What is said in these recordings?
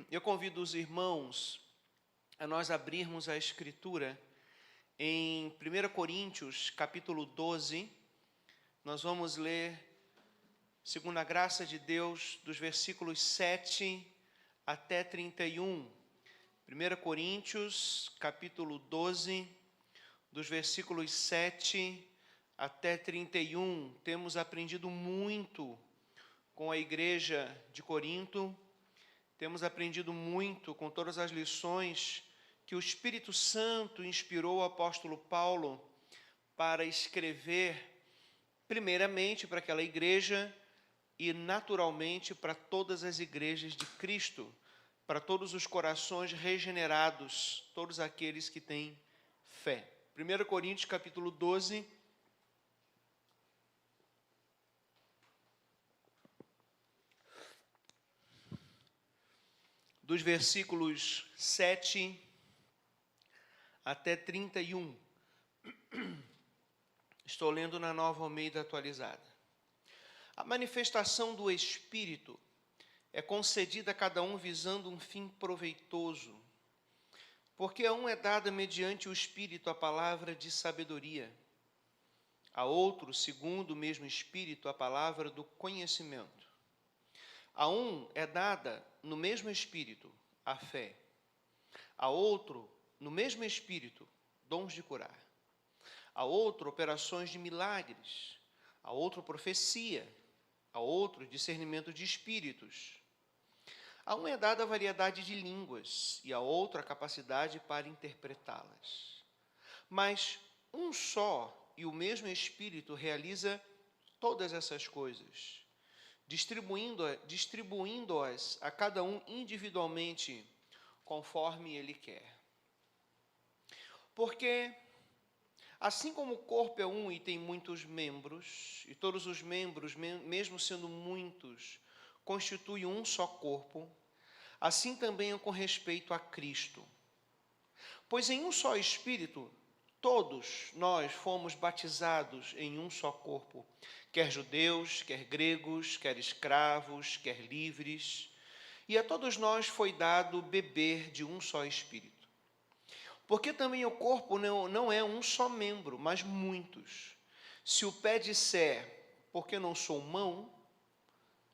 Eu convido os irmãos a nós abrirmos a Escritura em 1 Coríntios, capítulo 12. Nós vamos ler, segundo a graça de Deus, dos versículos 7 até 31. 1 Coríntios, capítulo 12, dos versículos 7 até 31. Temos aprendido muito com a igreja de Corinto. Temos aprendido muito com todas as lições que o Espírito Santo inspirou o apóstolo Paulo para escrever, primeiramente para aquela igreja e naturalmente para todas as igrejas de Cristo, para todos os corações regenerados, todos aqueles que têm fé. 1 Coríntios capítulo 12, dos versículos 7 até 31. Estou lendo na Nova Almeida Atualizada. A manifestação do Espírito é concedida a cada um visando um fim proveitoso, porque a um é dada mediante o Espírito a palavra de sabedoria, a outro, segundo o mesmo Espírito, a palavra do conhecimento. A um é dada, no mesmo Espírito, a fé. A outro, no mesmo Espírito, dons de curar. A outro, operações de milagres. A outro, profecia. A outro, discernimento de espíritos. A um é dada a variedade de línguas, e a outro a capacidade para interpretá-las. Mas um só e o mesmo Espírito realiza todas essas coisas, distribuindo-as a cada um individualmente, conforme ele quer. Porque, assim como o corpo é um e tem muitos membros, e todos os membros, mesmo sendo muitos, constituem um só corpo, assim também é com respeito a Cristo. Pois em um só Espírito, todos nós fomos batizados em um só corpo, quer judeus, quer gregos, quer escravos, quer livres, e a todos nós foi dado beber de um só Espírito. Porque também o corpo não é um só membro, mas muitos. Se o pé disser, porque não sou mão,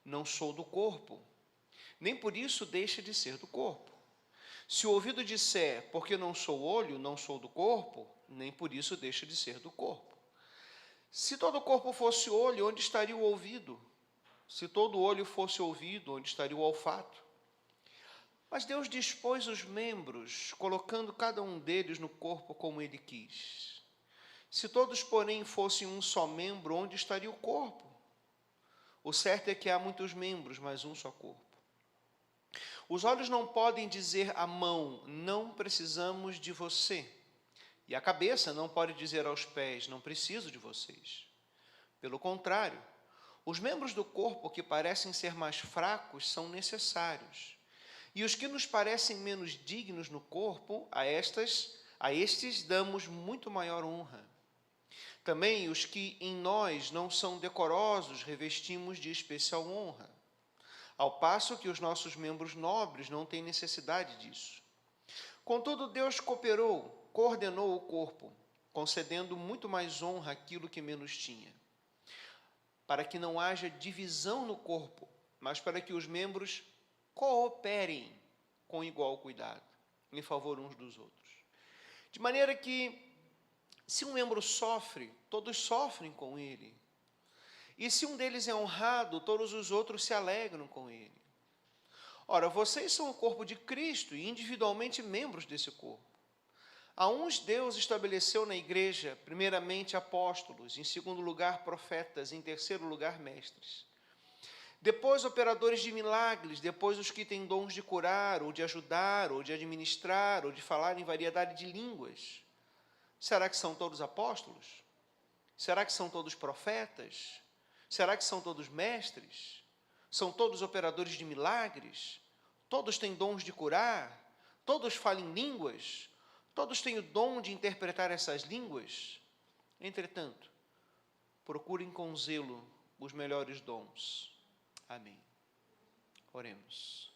não sou do corpo, nem por isso deixa de ser do corpo. Se o ouvido disser, porque não sou olho, não sou do corpo, nem por isso deixa de ser do corpo. Se todo o corpo fosse olho, onde estaria o ouvido? Se todo olho fosse ouvido, onde estaria o olfato? Mas Deus dispôs os membros, colocando cada um deles no corpo como Ele quis. Se todos, porém, fossem um só membro, onde estaria o corpo? O certo é que há muitos membros, mas um só corpo. Os olhos não podem dizer à mão, não precisamos de você. E a cabeça não pode dizer aos pés, não preciso de vocês. Pelo contrário, os membros do corpo que parecem ser mais fracos são necessários. E os que nos parecem menos dignos no corpo, a estes damos muito maior honra. Também os que em nós não são decorosos revestimos de especial honra, ao passo que os nossos membros nobres não têm necessidade disso. Contudo, Deus coordenou o corpo, concedendo muito mais honra àquilo que menos tinha, para que não haja divisão no corpo, mas para que os membros cooperem com igual cuidado, em favor uns dos outros. De maneira que, se um membro sofre, todos sofrem com ele. E se um deles é honrado, todos os outros se alegram com ele. Ora, vocês são o corpo de Cristo e individualmente membros desse corpo. A uns Deus estabeleceu na igreja, primeiramente apóstolos, em segundo lugar profetas, em terceiro lugar mestres. Depois operadores de milagres, depois os que têm dons de curar, ou de ajudar, ou de administrar, ou de falar em variedade de línguas. Será que são todos apóstolos? Será que são todos profetas? Será que são todos mestres? São todos operadores de milagres? Todos têm dons de curar? Todos falam em línguas? Todos têm o dom de interpretar essas línguas? Entretanto, procurem com zelo os melhores dons. Amém. Oremos.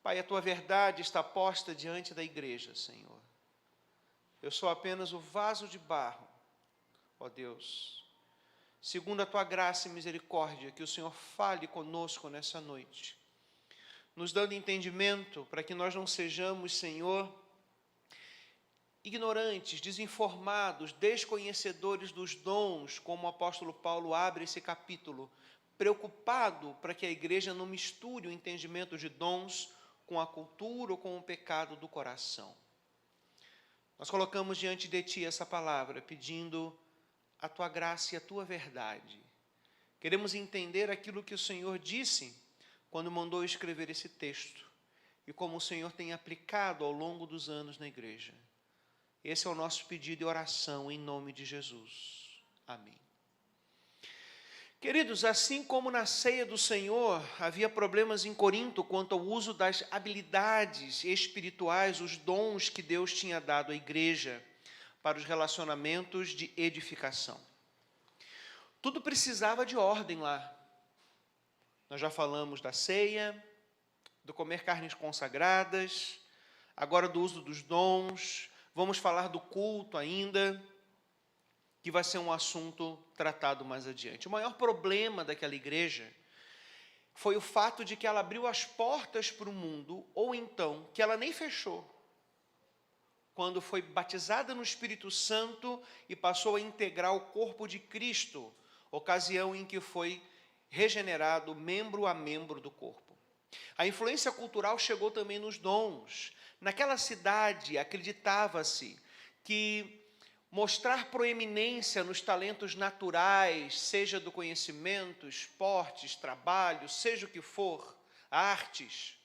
Pai, a tua verdade está posta diante da igreja, Senhor. Eu sou apenas o vaso de barro, ó Deus. Segundo a tua graça e misericórdia, que o Senhor fale conosco nessa noite, nos dando entendimento para que nós não sejamos, Senhor, ignorantes, desinformados, desconhecedores dos dons, como o apóstolo Paulo abre esse capítulo, preocupado para que a igreja não misture o entendimento de dons com a cultura ou com o pecado do coração. Nós colocamos diante de Ti essa palavra, pedindo a Tua graça e a Tua verdade. Queremos entender aquilo que o Senhor disse quando mandou escrever esse texto e como o Senhor tem aplicado ao longo dos anos na igreja. Esse é o nosso pedido e oração em nome de Jesus. Amém. Queridos, assim como na ceia do Senhor havia problemas em Corinto quanto ao uso das habilidades espirituais, os dons que Deus tinha dado à igreja para os relacionamentos de edificação. Tudo precisava de ordem lá. Nós já falamos da ceia, do comer carnes consagradas, agora do uso dos dons, vamos falar do culto ainda, que vai ser um assunto tratado mais adiante. O maior problema daquela igreja foi o fato de que ela abriu as portas para o mundo, ou então que ela nem fechou, quando foi batizada no Espírito Santo e passou a integrar o corpo de Cristo, ocasião em que foi regenerado membro a membro do corpo. A influência cultural chegou também nos dons. Naquela cidade acreditava-se que mostrar proeminência nos talentos naturais, seja do conhecimento, esportes, trabalho, seja o que for, artes,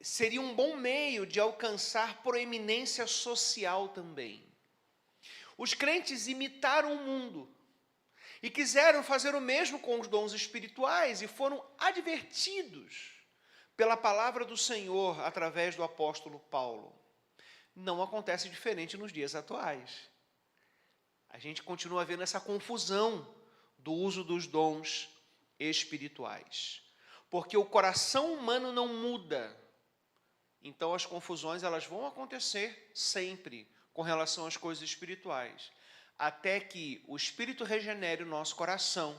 seria um bom meio de alcançar proeminência social também. Os crentes imitaram o mundo e quiseram fazer o mesmo com os dons espirituais e foram advertidos pela palavra do Senhor através do apóstolo Paulo. Não acontece diferente nos dias atuais. A gente continua vendo essa confusão do uso dos dons espirituais. Porque o coração humano não muda. Então as confusões elas vão acontecer sempre com relação às coisas espirituais. Até que o Espírito regenere o nosso coração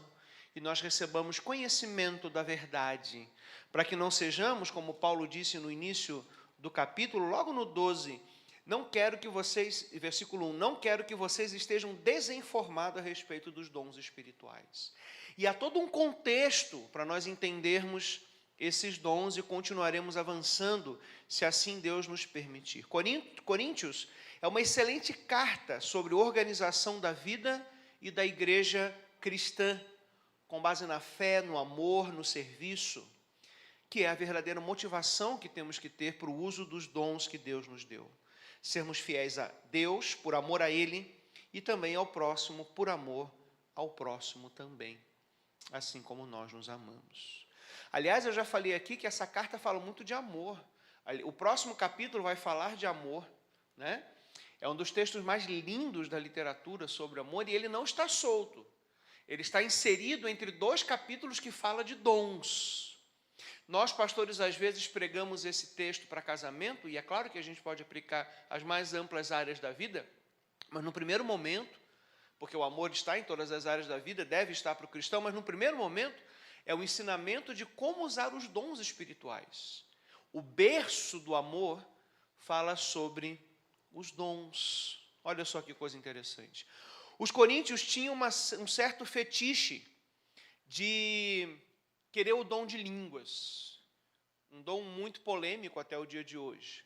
e nós recebamos conhecimento da verdade. Para que não sejamos, como Paulo disse no início do capítulo, logo no 12, não quero que vocês, versículo 1, não quero que vocês estejam desinformados a respeito dos dons espirituais. E há todo um contexto para nós entendermos esses dons e continuaremos avançando, se assim Deus nos permitir. Coríntios é uma excelente carta sobre organização da vida e da igreja cristã, com base na fé, no amor, no serviço, que é a verdadeira motivação que temos que ter para o uso dos dons que Deus nos deu. Sermos fiéis a Deus, por amor a Ele, e também ao próximo, por amor ao próximo também, assim como nós nos amamos. Aliás, eu já falei aqui que essa carta fala muito de amor. O próximo capítulo vai falar de amor, né? É um dos textos mais lindos da literatura sobre amor, e ele não está solto. Ele está inserido entre dois capítulos que falam de dons. Nós, pastores, às vezes pregamos esse texto para casamento, e é claro que a gente pode aplicar as mais amplas áreas da vida, mas no primeiro momento, porque o amor está em todas as áreas da vida, deve estar para o cristão, mas no primeiro momento é o ensinamento de como usar os dons espirituais. O berço do amor fala sobre os dons. Olha só que coisa interessante. Os coríntios tinham um certo fetiche de querer o dom de línguas, um dom muito polêmico até o dia de hoje.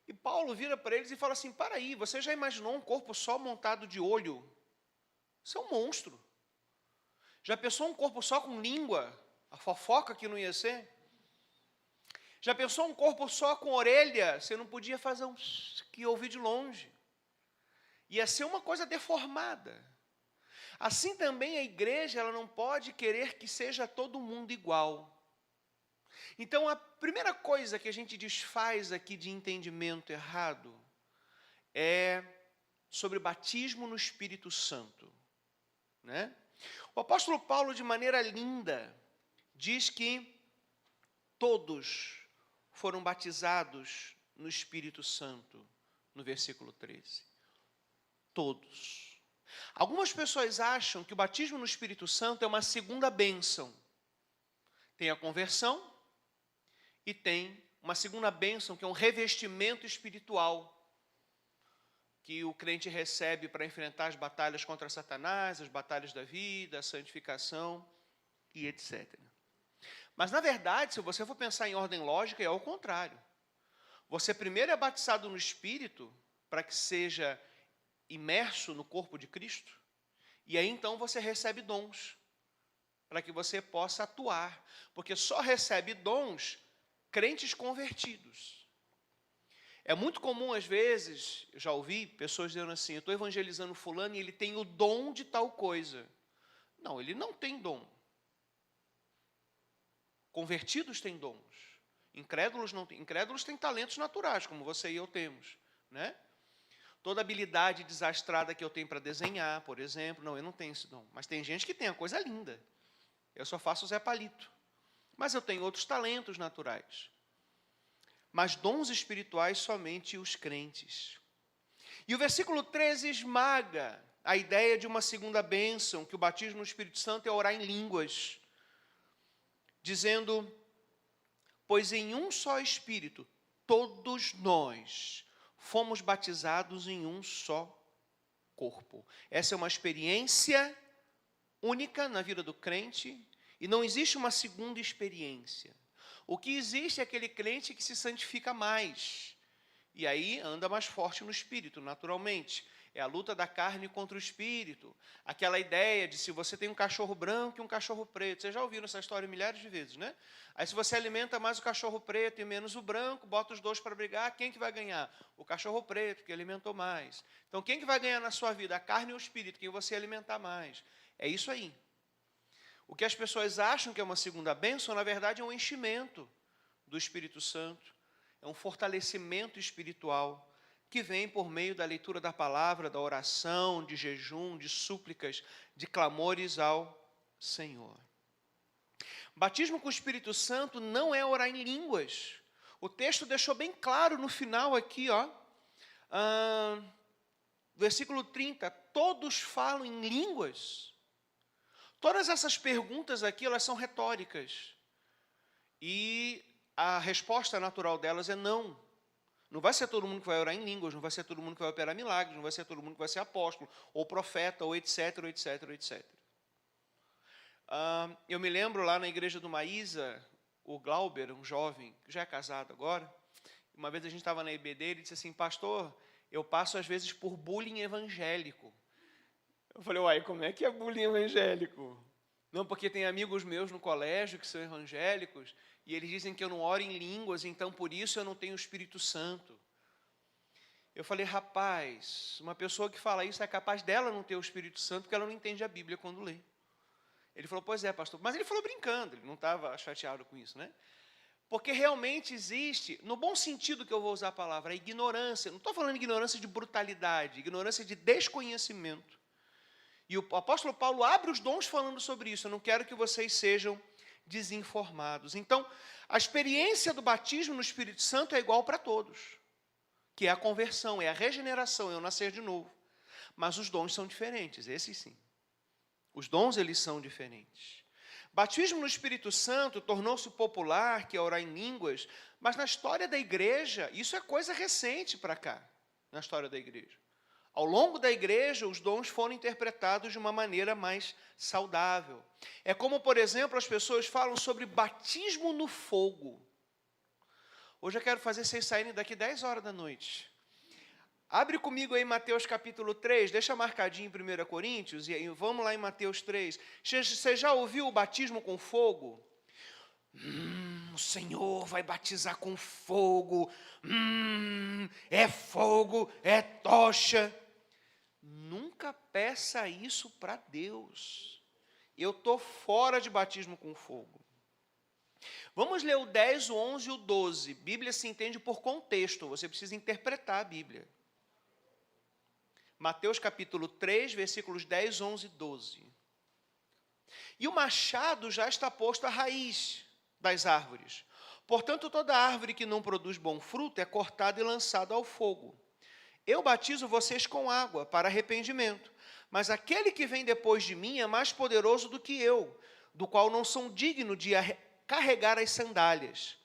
E Paulo vira para eles e fala assim: para aí, você já imaginou um corpo só montado de olho? Isso é um monstro. Já pensou um corpo só com língua? A fofoca que não ia ser? Já pensou um corpo só com orelha? Você não podia fazer um que ouvir de longe. Ia ser uma coisa deformada. Assim também a igreja ela não pode querer que seja todo mundo igual. Então a primeira coisa que a gente desfaz aqui de entendimento errado é sobre batismo no Espírito Santo, né? O apóstolo Paulo, de maneira linda, diz que todos foram batizados no Espírito Santo? No versículo 13. Todos. Algumas pessoas acham que o batismo no Espírito Santo é uma segunda bênção. Tem a conversão e tem uma segunda bênção, que é um revestimento espiritual, que o crente recebe para enfrentar as batalhas contra Satanás, as batalhas da vida, a santificação e etc. Mas, na verdade, se você for pensar em ordem lógica, é ao contrário. Você primeiro é batizado no Espírito, para que seja imerso no corpo de Cristo, e aí então você recebe dons, para que você possa atuar, porque só recebe dons crentes convertidos. É muito comum, às vezes, eu já ouvi pessoas dizendo assim, eu estou evangelizando fulano e ele tem o dom de tal coisa. Não, ele não tem dom. Convertidos têm dons. Incrédulos não têm. Incrédulos têm talentos naturais, como você e eu temos, né? Toda habilidade desastrada que eu tenho para desenhar, por exemplo, não, eu não tenho esse dom. Mas tem gente que tem a coisa linda. Eu só faço o Zé Palito. Mas eu tenho outros talentos naturais. Mas dons espirituais somente os crentes. E o versículo 13 esmaga a ideia de uma segunda bênção, que o batismo no Espírito Santo é orar em línguas, dizendo, pois em um só Espírito, todos nós fomos batizados em um só corpo. Essa é uma experiência única na vida do crente, e não existe uma segunda experiência. O que existe é aquele crente que se santifica mais, e aí anda mais forte no Espírito, naturalmente. É a luta da carne contra o Espírito. Aquela ideia de se você tem um cachorro branco e um cachorro preto. Vocês já ouviram essa história milhares de vezes, né? Aí se você alimenta mais o cachorro preto e menos o branco, bota os dois para brigar, quem que vai ganhar? O cachorro preto, que alimentou mais. Então quem que vai ganhar na sua vida? A carne ou o Espírito? Quem você alimentar mais. É isso aí. O que as pessoas acham que é uma segunda bênção, na verdade é um enchimento do Espírito Santo. É um fortalecimento espiritual que vem por meio da leitura da palavra, da oração, de jejum, de súplicas, de clamores ao Senhor. Batismo com o Espírito Santo não é orar em línguas. O texto deixou bem claro no final aqui, versículo 30, todos falam em línguas. Todas essas perguntas aqui, elas são retóricas. E a resposta natural delas é não. Não vai ser todo mundo que vai orar em línguas, não vai ser todo mundo que vai operar milagres, não vai ser todo mundo que vai ser apóstolo, ou profeta, ou etc, etc, etc. Eu me lembro lá na igreja do Maísa, o Glauber, um jovem, que já é casado agora, uma vez a gente estava na IBD, ele disse assim, pastor, eu passo às vezes por bullying evangélico. Eu falei, uai, como é que é bullying evangélico? Não, porque tem amigos meus no colégio que são evangélicos, e eles dizem que eu não oro em línguas, então por isso eu não tenho o Espírito Santo. Eu falei, rapaz, uma pessoa que fala isso é capaz dela não ter o Espírito Santo, porque ela não entende a Bíblia quando lê. Ele falou, pois é, pastor. Mas ele falou brincando, ele não estava chateado com isso, né? Porque realmente existe, no bom sentido que eu vou usar a palavra, a ignorância. Não estou falando ignorância de brutalidade, ignorância de desconhecimento. E o apóstolo Paulo abre os dons falando sobre isso. Eu não quero que vocês sejam desinformados. Então, a experiência do batismo no Espírito Santo é igual para todos, que é a conversão, é a regeneração, é o nascer de novo. Mas os dons são diferentes, esses sim. Os dons, eles são diferentes. Batismo no Espírito Santo tornou-se popular, que é orar em línguas, mas na história da igreja, isso é coisa recente para cá, na história da igreja. Ao longo da igreja, os dons foram interpretados de uma maneira mais saudável. É como, por exemplo, as pessoas falam sobre batismo no fogo. Hoje eu quero fazer vocês saírem daqui 10 horas da noite. Abre comigo aí Mateus capítulo 3, deixa marcadinho em 1 Coríntios, e aí vamos lá em Mateus 3. Você já ouviu o batismo com fogo? O Senhor vai batizar com fogo. É fogo, é tocha. Nunca peça isso para Deus. Eu estou fora de batismo com fogo. Vamos ler o 10, o 11 e o 12. Bíblia se entende por contexto, você precisa interpretar a Bíblia. Mateus capítulo 3, versículos 10, 11 e 12. E o machado já está posto à raiz das árvores. Portanto, toda árvore que não produz bom fruto é cortada e lançada ao fogo. Eu batizo vocês com água para arrependimento, mas aquele que vem depois de mim é mais poderoso do que eu, do qual não sou digno de carregar as sandálias.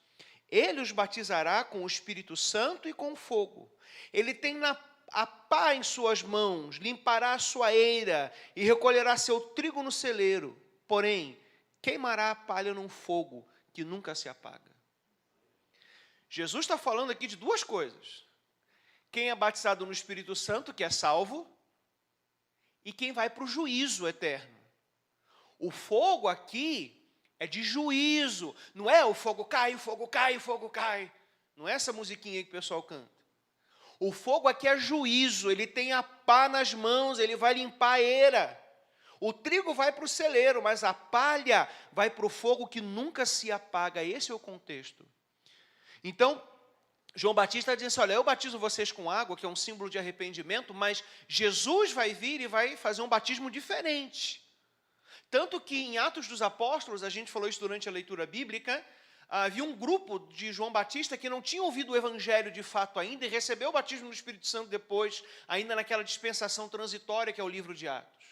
Ele os batizará com o Espírito Santo e com fogo. Ele tem a pá em suas mãos, limpará a sua eira e recolherá seu trigo no celeiro. Porém, queimará a palha num fogo que nunca se apaga. Jesus está falando aqui de duas coisas. Quem é batizado no Espírito Santo, que é salvo, e quem vai para o juízo eterno. O fogo aqui é de juízo, não é o fogo cai, o fogo cai, o fogo cai. Não é essa musiquinha que o pessoal canta. O fogo aqui é juízo, ele tem a pá nas mãos, ele vai limpar a eira. O trigo vai para o celeiro, mas a palha vai para o fogo que nunca se apaga. Esse é o contexto. Então, João Batista diz assim, olha, eu batizo vocês com água, que é um símbolo de arrependimento, mas Jesus vai vir e vai fazer um batismo diferente. Tanto que em Atos dos Apóstolos, a gente falou isso durante a leitura bíblica, havia um grupo de João Batista que não tinha ouvido o evangelho de fato ainda e recebeu o batismo no Espírito Santo depois, ainda naquela dispensação transitória que é o livro de Atos.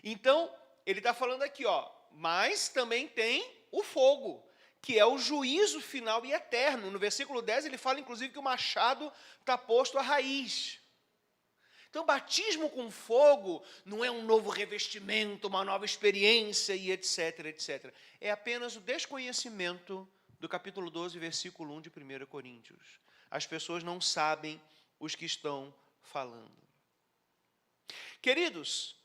Então, ele está falando aqui, mas também tem o fogo, que é o juízo final e eterno. No versículo 10 ele fala inclusive que o machado está posto à raiz. Então, batismo com fogo não é um novo revestimento, uma nova experiência e etc, etc. É apenas o desconhecimento do capítulo 12, versículo 1 de 1 Coríntios. As pessoas não sabem os que estão falando. Queridos,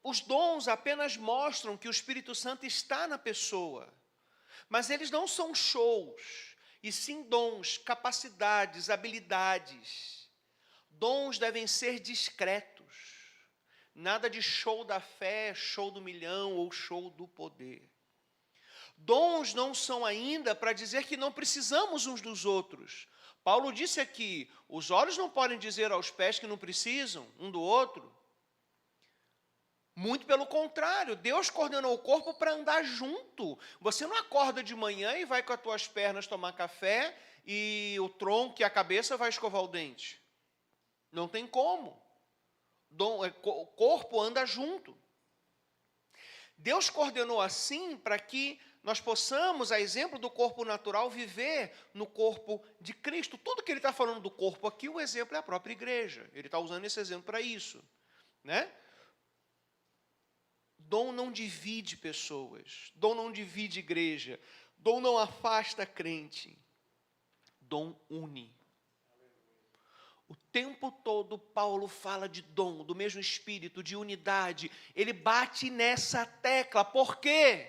os dons apenas mostram que o Espírito Santo está na pessoa, mas eles não são shows, e sim dons, capacidades, habilidades. Dons devem ser discretos. Nada de show da fé, show do milhão ou show do poder. Dons não são ainda para dizer que não precisamos uns dos outros. Paulo disse aqui, os olhos não podem dizer aos pés que não precisam um do outro. Muito pelo contrário, Deus coordenou o corpo para andar junto. Você não acorda de manhã e vai com as tuas pernas tomar café e o tronco e a cabeça vai escovar o dente. Não tem como. O corpo anda junto. Deus coordenou assim para que nós possamos, a exemplo do corpo natural, viver no corpo de Cristo. Tudo que ele está falando do corpo aqui, o exemplo é a própria igreja. Ele está usando esse exemplo para isso, né? Dom não divide pessoas, dom não divide igreja, dom não afasta crente, dom une. O tempo todo Paulo fala de dom, do mesmo espírito, de unidade, ele bate nessa tecla, por quê?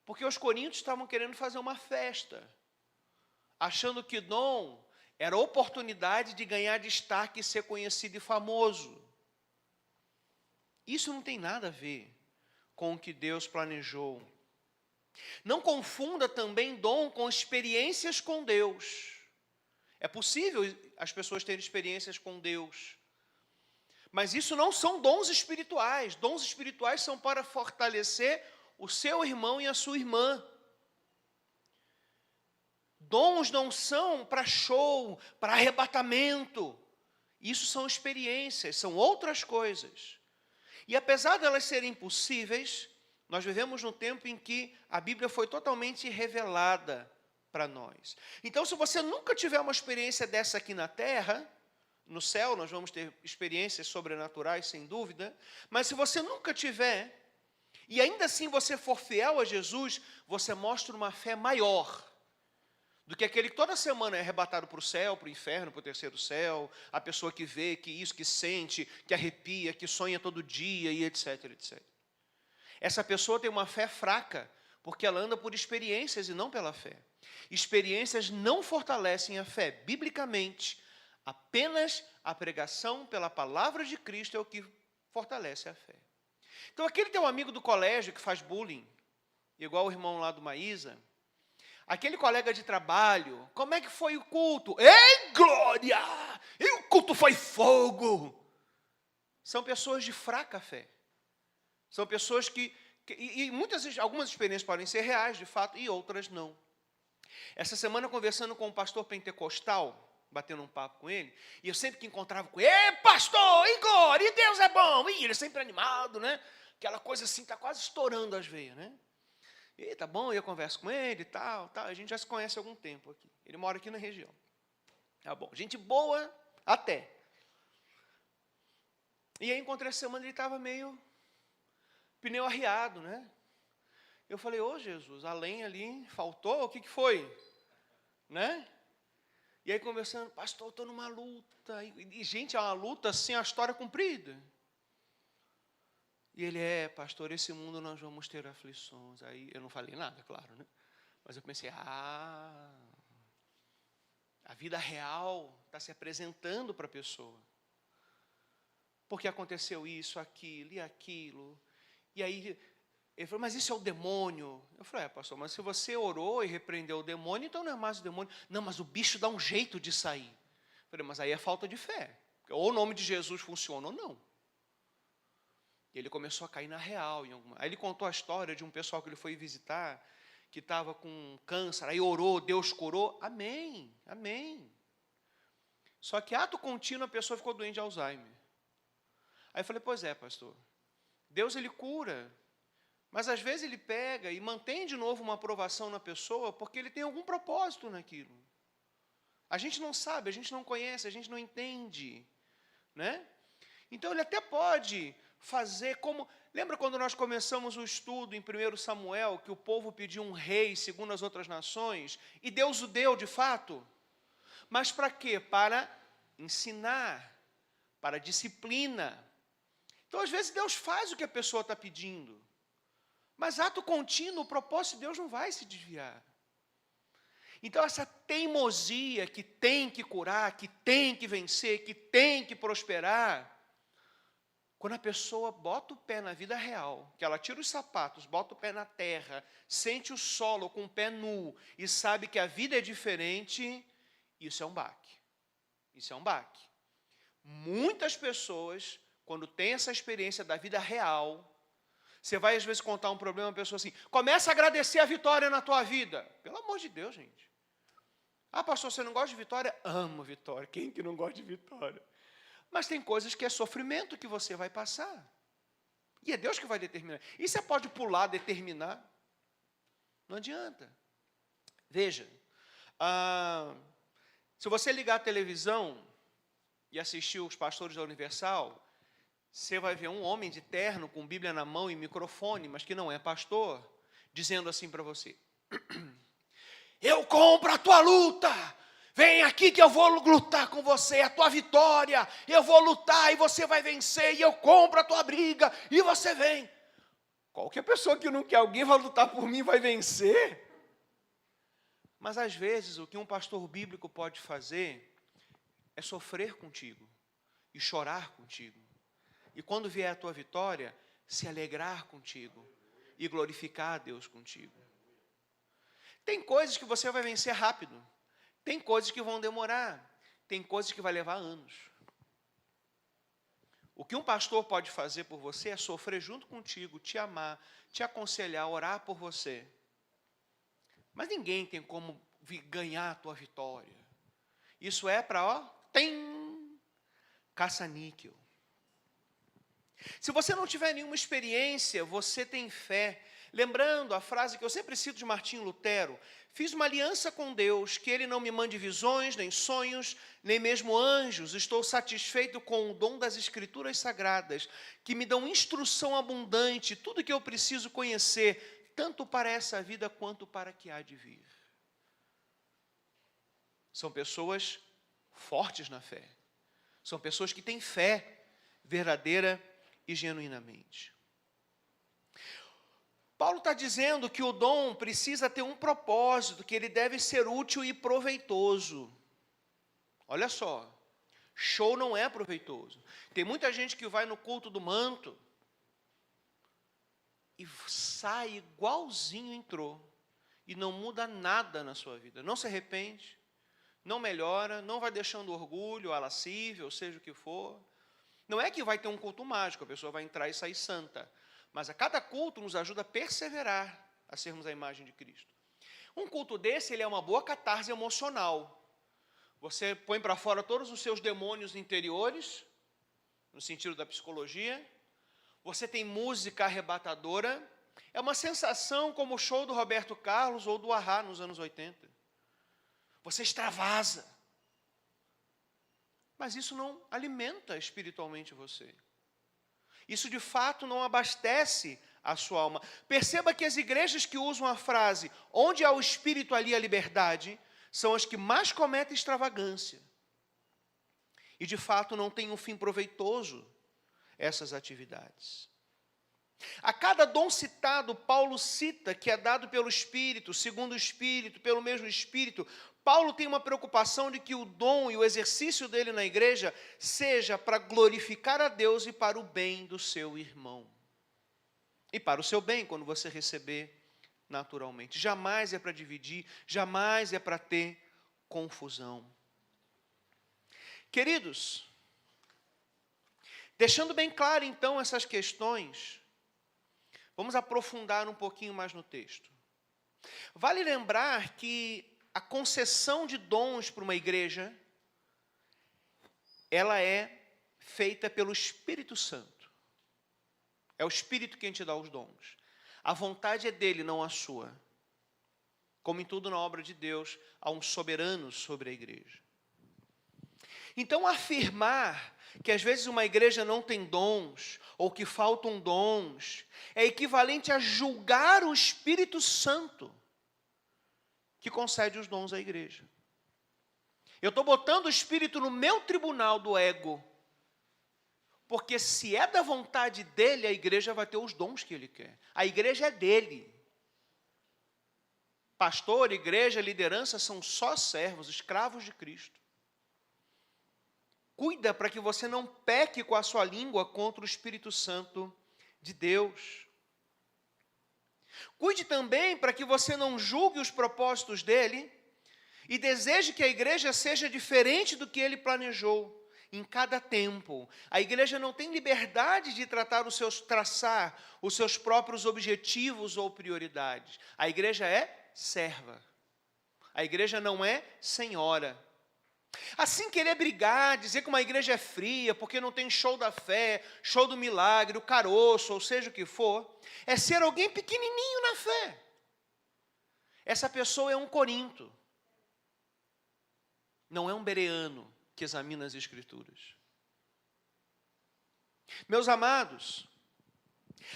Porque os coríntios estavam querendo fazer uma festa, achando que dom era oportunidade de ganhar destaque e ser conhecido e famoso. Isso não tem nada a ver com o que Deus planejou. Não confunda também dom com experiências com Deus. É possível as pessoas terem experiências com Deus, mas isso não são dons espirituais. Dons espirituais são para fortalecer o seu irmão e a sua irmã. Dons não são para show, para arrebatamento. Isso são experiências, são outras coisas. E apesar de elas serem possíveis, nós vivemos num tempo em que a Bíblia foi totalmente revelada para nós. Então, se você nunca tiver uma experiência dessa aqui na terra, no céu nós vamos ter experiências sobrenaturais, sem dúvida, mas se você nunca tiver, e ainda assim você for fiel a Jesus, você mostra uma fé maior do que aquele que toda semana é arrebatado para o céu, para o inferno, para o terceiro céu, a pessoa que vê, que isso, que sente, que arrepia, que sonha todo dia e etc, etc. Essa pessoa tem uma fé fraca, porque ela anda por experiências e não pela fé. Experiências não fortalecem a fé. Biblicamente, apenas a pregação pela palavra de Cristo é o que fortalece a fé. Então, aquele teu amigo do colégio que faz bullying, igual o irmão lá do Maísa, aquele colega de trabalho, como é que foi o culto? Ei, glória! E o culto foi fogo! São pessoas de fraca fé. São pessoas que E algumas experiências podem ser reais, de fato, e outras não. Essa semana, conversando com um pastor pentecostal, batendo um papo com ele, e eu sempre que encontrava com ele, "Ei, pastor, Igor, e Deus é bom!" E ele é sempre animado, né? Aquela coisa assim, está quase estourando as veias, né? E tá bom, eu converso com ele e tal. A gente já se conhece há algum tempo aqui. Ele mora aqui na região. Tá bom, gente boa até. E aí encontrei essa semana, ele estava meio pneu arriado, né? Eu falei, ô Jesus, a lenha ali faltou, o que foi? Né? E aí conversando, pastor, estou numa luta. E gente, é uma luta assim, a história comprida. E ele, pastor, esse mundo nós vamos ter aflições. Aí eu não falei nada, claro, né? Mas eu pensei, a vida real está se apresentando para a pessoa. Porque aconteceu isso, aquilo e aquilo. E aí, ele falou, mas isso é o demônio. Eu falei, pastor, mas se você orou e repreendeu o demônio, então não é mais o demônio. Não, mas o bicho dá um jeito de sair. Eu falei, mas aí é falta de fé. Ou o nome de Jesus funciona ou não. E ele começou a cair na real. Aí ele contou a história de um pessoal que ele foi visitar, que estava com câncer, aí orou, Deus curou. Amém, amém. Só que ato contínuo a pessoa ficou doente de Alzheimer. Aí eu falei, pois é, pastor, Deus ele cura, mas às vezes ele pega e mantém de novo uma aprovação na pessoa, porque ele tem algum propósito naquilo. A gente não sabe, a gente não conhece, a gente não entende, né? Então ele até pode fazer como... Lembra quando nós começamos o estudo em 1 Samuel, que o povo pediu um rei segundo as outras nações, e Deus o deu de fato? Mas para quê? Para ensinar, para disciplina. Então, às vezes, Deus faz o que a pessoa está pedindo. Mas ato contínuo, o propósito de Deus não vai se desviar. Então, essa teimosia que tem que curar, que tem que vencer, que tem que prosperar, quando a pessoa bota o pé na vida real, que ela tira os sapatos, bota o pé na terra, sente o solo com o pé nu e sabe que a vida é diferente, isso é um baque. Isso é um baque. Muitas pessoas, quando tem essa experiência da vida real, você vai às vezes contar um problema, uma pessoa assim, começa a agradecer a vitória na tua vida. Pelo amor de Deus, gente. Ah, pastor, você não gosta de vitória? Amo vitória. Quem que não gosta de vitória? Mas tem coisas que é sofrimento que você vai passar. E é Deus que vai determinar. E você pode pular, determinar. Não adianta. Veja, se você ligar a televisão e assistir os pastores da Universal, você vai ver um homem de terno, com Bíblia na mão e microfone, mas que não é pastor, dizendo assim para você, eu compro a tua luta, vem aqui que eu vou lutar com você, a tua vitória, eu vou lutar e você vai vencer, e eu compro a tua briga, e você vem. Qualquer pessoa que não quer alguém vai lutar por mim, vai vencer. Mas às vezes o que um pastor bíblico pode fazer é sofrer contigo e chorar contigo. E quando vier a tua vitória, se alegrar contigo e glorificar a Deus contigo. Tem coisas que você vai vencer rápido. Tem coisas que vão demorar. Tem coisas que vai levar anos. O que um pastor pode fazer por você é sofrer junto contigo, te amar, te aconselhar, orar por você. Mas ninguém tem como ganhar a tua vitória. Isso é para, caça-níquel. Se você não tiver nenhuma experiência, você tem fé. Lembrando a frase que eu sempre cito de Martinho Lutero, fiz uma aliança com Deus, que Ele não me mande visões, nem sonhos, nem mesmo anjos. Estou satisfeito com o dom das Escrituras Sagradas, que me dão instrução abundante, tudo que eu preciso conhecer, tanto para essa vida quanto para a que há de vir. São pessoas fortes na fé. São pessoas que têm fé verdadeira e genuinamente. Paulo está dizendo que o dom precisa ter um propósito, que ele deve ser útil e proveitoso. Olha só, show não é proveitoso. Tem muita gente que vai no culto do manto e sai igualzinho entrou e não muda nada na sua vida. Não se arrepende, não melhora, não vai deixando orgulho, a lascívia, ou seja o que for. Não é que vai ter um culto mágico, a pessoa vai entrar e sair santa. Mas a cada culto nos ajuda a perseverar, a sermos a imagem de Cristo. Um culto desse, ele é uma boa catarse emocional. Você põe para fora todos os seus demônios interiores, no sentido da psicologia. Você tem música arrebatadora. É uma sensação como o show do Roberto Carlos ou do A-ha nos anos 80. Você extravasa. Mas isso não alimenta espiritualmente você. Isso de fato não abastece a sua alma. Perceba que as igrejas que usam a frase onde há o Espírito, ali a liberdade, são as que mais cometem extravagância. E de fato não tem um fim proveitoso essas atividades. A cada dom citado, Paulo cita que é dado pelo Espírito, segundo o Espírito, pelo mesmo Espírito. Paulo tem uma preocupação de que o dom e o exercício dele na igreja seja para glorificar a Deus e para o bem do seu irmão. E para o seu bem, quando você receber naturalmente. Jamais é para dividir, jamais é para ter confusão. Queridos, deixando bem claro então essas questões, vamos aprofundar um pouquinho mais no texto. Vale lembrar que a concessão de dons para uma igreja, ela é feita pelo Espírito Santo. É o Espírito quem te dá os dons. A vontade é dele, não a sua. Como em tudo na obra de Deus, há um soberano sobre a igreja. Então, afirmar que às vezes uma igreja não tem dons, ou que faltam dons, é equivalente a julgar o Espírito Santo que concede os dons à igreja. Eu estou botando o Espírito no meu tribunal do ego, porque se é da vontade dele, a igreja vai ter os dons que ele quer. A igreja é dele. Pastor, igreja, liderança são só servos, escravos de Cristo. Cuida para que você não peque com a sua língua contra o Espírito Santo de Deus. Cuide também para que você não julgue os propósitos dele e deseje que a igreja seja diferente do que ele planejou em cada tempo. A igreja não tem liberdade de traçar os seus próprios objetivos ou prioridades. A igreja é serva. A igreja não é senhora. Assim, querer brigar, dizer que uma igreja é fria, porque não tem show da fé, show do milagre, o caroço, ou seja o que for, é ser alguém pequenininho na fé. Essa pessoa é um Corinto. Não é um bereano que examina as Escrituras. Meus amados,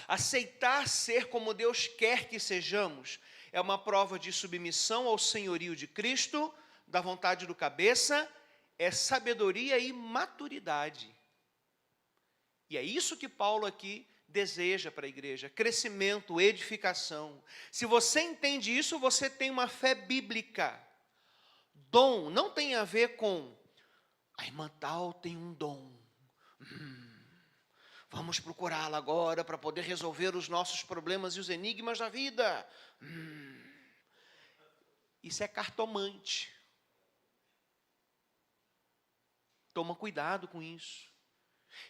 aceitar ser como Deus quer que sejamos é uma prova de submissão ao senhorio de Cristo, da vontade do cabeça, é sabedoria e maturidade. E é isso que Paulo aqui deseja para a igreja, crescimento, edificação. Se você entende isso, você tem uma fé bíblica. Dom não tem a ver com a irmã tal tem um dom. Vamos procurá-la agora para poder resolver os nossos problemas e os enigmas da vida. Isso é cartomante. Toma cuidado com isso.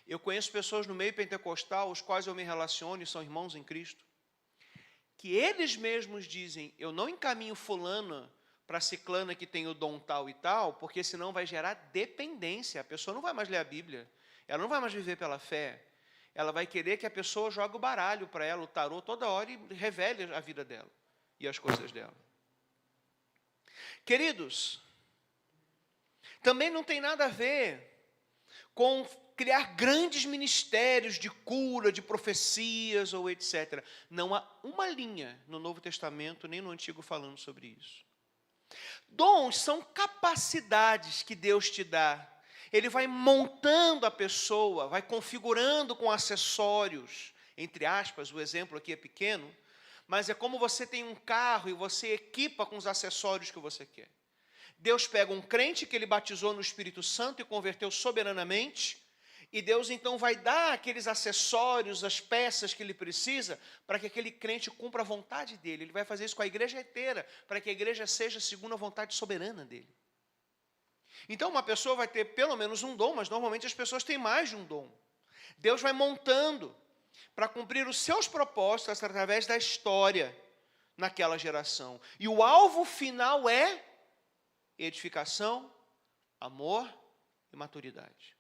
Eu conheço pessoas no meio pentecostal, os quais eu me relaciono e são irmãos em Cristo, que eles mesmos dizem, eu não encaminho fulana para ciclana que tem o dom tal e tal, porque senão vai gerar dependência. A pessoa não vai mais ler a Bíblia, ela não vai mais viver pela fé. Ela vai querer que a pessoa jogue o baralho para ela, o tarô, toda hora e revele a vida dela e as coisas dela. Queridos, também não tem nada a ver com criar grandes ministérios de cura, de profecias ou etc. Não há uma linha no Novo Testamento, nem no Antigo, falando sobre isso. Dons são capacidades que Deus te dá. Ele vai montando a pessoa, vai configurando com acessórios, entre aspas, o exemplo aqui é pequeno, mas é como você tem um carro e você equipa com os acessórios que você quer. Deus pega um crente que ele batizou no Espírito Santo e converteu soberanamente, e Deus então vai dar aqueles acessórios, as peças que ele precisa, para que aquele crente cumpra a vontade dele. Ele vai fazer isso com a igreja inteira, para que a igreja seja segundo a vontade soberana dele. Então uma pessoa vai ter pelo menos um dom, mas normalmente as pessoas têm mais de um dom. Deus vai montando. para cumprir os seus propósitos através da história naquela geração. E o alvo final é edificação, amor e maturidade.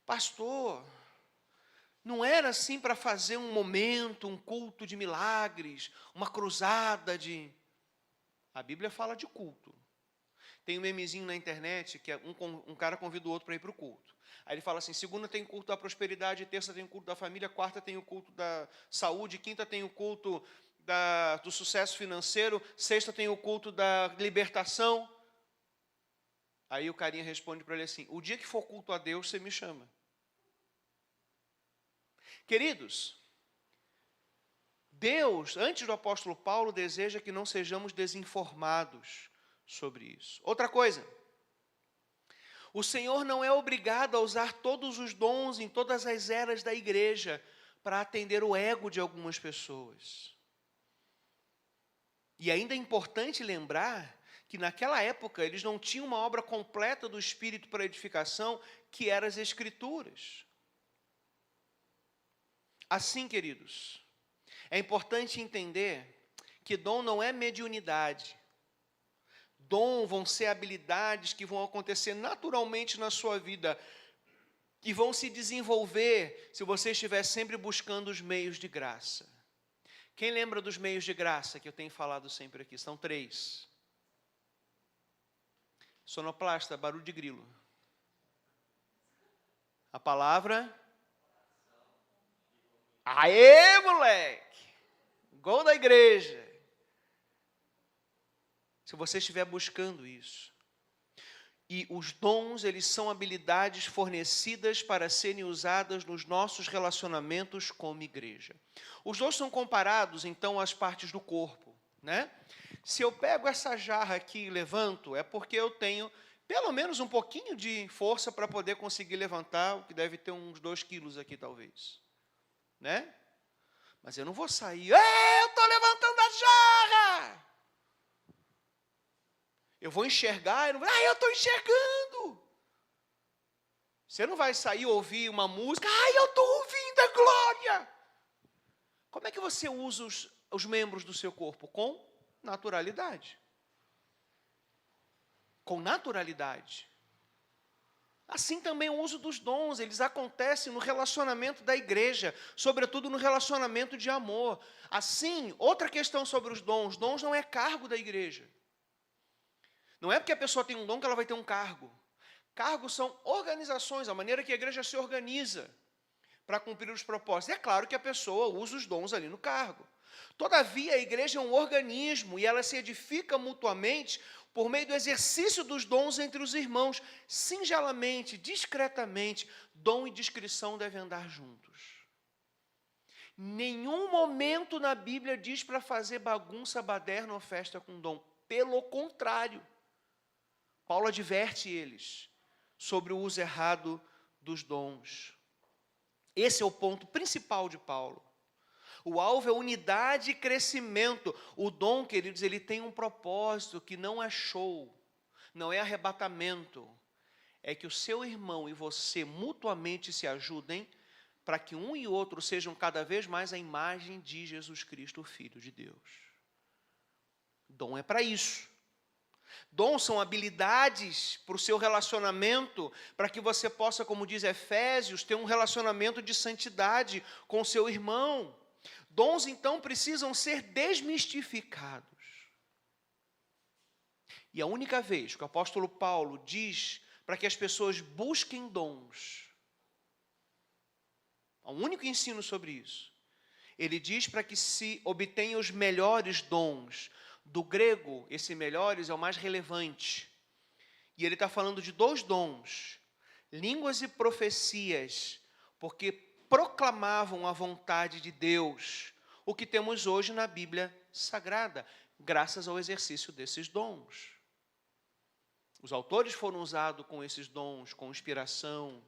Pastor, não era assim para fazer um momento, um culto de milagres, uma cruzada de... A Bíblia fala de culto. Tem um memezinho na internet que um cara convida o outro para ir para o culto. Aí ele fala assim, segunda tem o culto da prosperidade, terça tem o culto da família, quarta tem o culto da saúde, quinta tem o culto do sucesso financeiro, sexta tem o culto da libertação. Aí o carinha responde para ele assim, o dia que for culto a Deus, você me chama. Queridos, Deus, antes do apóstolo Paulo, deseja que não sejamos desinformados sobre isso. Outra coisa, o Senhor não é obrigado a usar todos os dons em todas as eras da igreja para atender o ego de algumas pessoas. E ainda é importante lembrar que naquela época eles não tinham uma obra completa do Espírito para edificação, que eram as Escrituras. Assim, queridos, é importante entender que dom não é mediunidade. Dom vão ser habilidades que vão acontecer naturalmente na sua vida e vão se desenvolver se você estiver sempre buscando os meios de graça. Quem lembra dos meios de graça que eu tenho falado sempre aqui? São 3. Sonoplasta, barulho de grilo. A palavra... Aê, moleque! Gol da igreja! Se você estiver buscando isso. E os dons, eles são habilidades fornecidas para serem usadas nos nossos relacionamentos como igreja. Os dons são comparados, então, às partes do corpo, né? Se eu pego essa jarra aqui e levanto, é porque eu tenho pelo menos um pouquinho de força para poder conseguir levantar, o que deve ter uns 2 quilos aqui, talvez. Né? Mas eu não vou sair, eu estou levantando a jarra. Eu vou enxergar, eu estou enxergando. Você não vai sair e ouvir uma música, eu estou ouvindo a glória. Como é que você usa os membros do seu corpo? Com naturalidade. Com naturalidade. Assim também o uso dos dons, eles acontecem no relacionamento da igreja, sobretudo no relacionamento de amor. Assim, outra questão sobre os dons não é cargo da igreja. Não é porque a pessoa tem um dom que ela vai ter um cargo. Cargos são organizações, a maneira que a igreja se organiza para cumprir os propósitos. É claro que a pessoa usa os dons ali no cargo. Todavia, a igreja é um organismo e ela se edifica mutuamente por meio do exercício dos dons entre os irmãos. Singelamente, discretamente, dom e discrição devem andar juntos. Nenhum momento na Bíblia diz para fazer bagunça, baderna ou festa com dom. Pelo contrário, Paulo adverte eles sobre o uso errado dos dons. Esse é o ponto principal de Paulo. O alvo é unidade e crescimento. O dom, queridos, ele tem um propósito que não é show, não é arrebatamento. É que o seu irmão e você mutuamente se ajudem para que um e outro sejam cada vez mais a imagem de Jesus Cristo, o Filho de Deus. Dom é para isso. Dons são habilidades para o seu relacionamento, para que você possa, como diz Efésios, ter um relacionamento de santidade com o seu irmão. Dons, então, precisam ser desmistificados. E a única vez que o apóstolo Paulo diz para que as pessoas busquem dons, há um único ensino sobre isso. Ele diz para que se obtenham os melhores dons. Do grego, esse melhores é o mais relevante. E ele está falando de 2 dons, línguas e profecias, porque proclamavam a vontade de Deus, o que temos hoje na Bíblia Sagrada, graças ao exercício desses dons. Os autores foram usados com esses dons, com inspiração,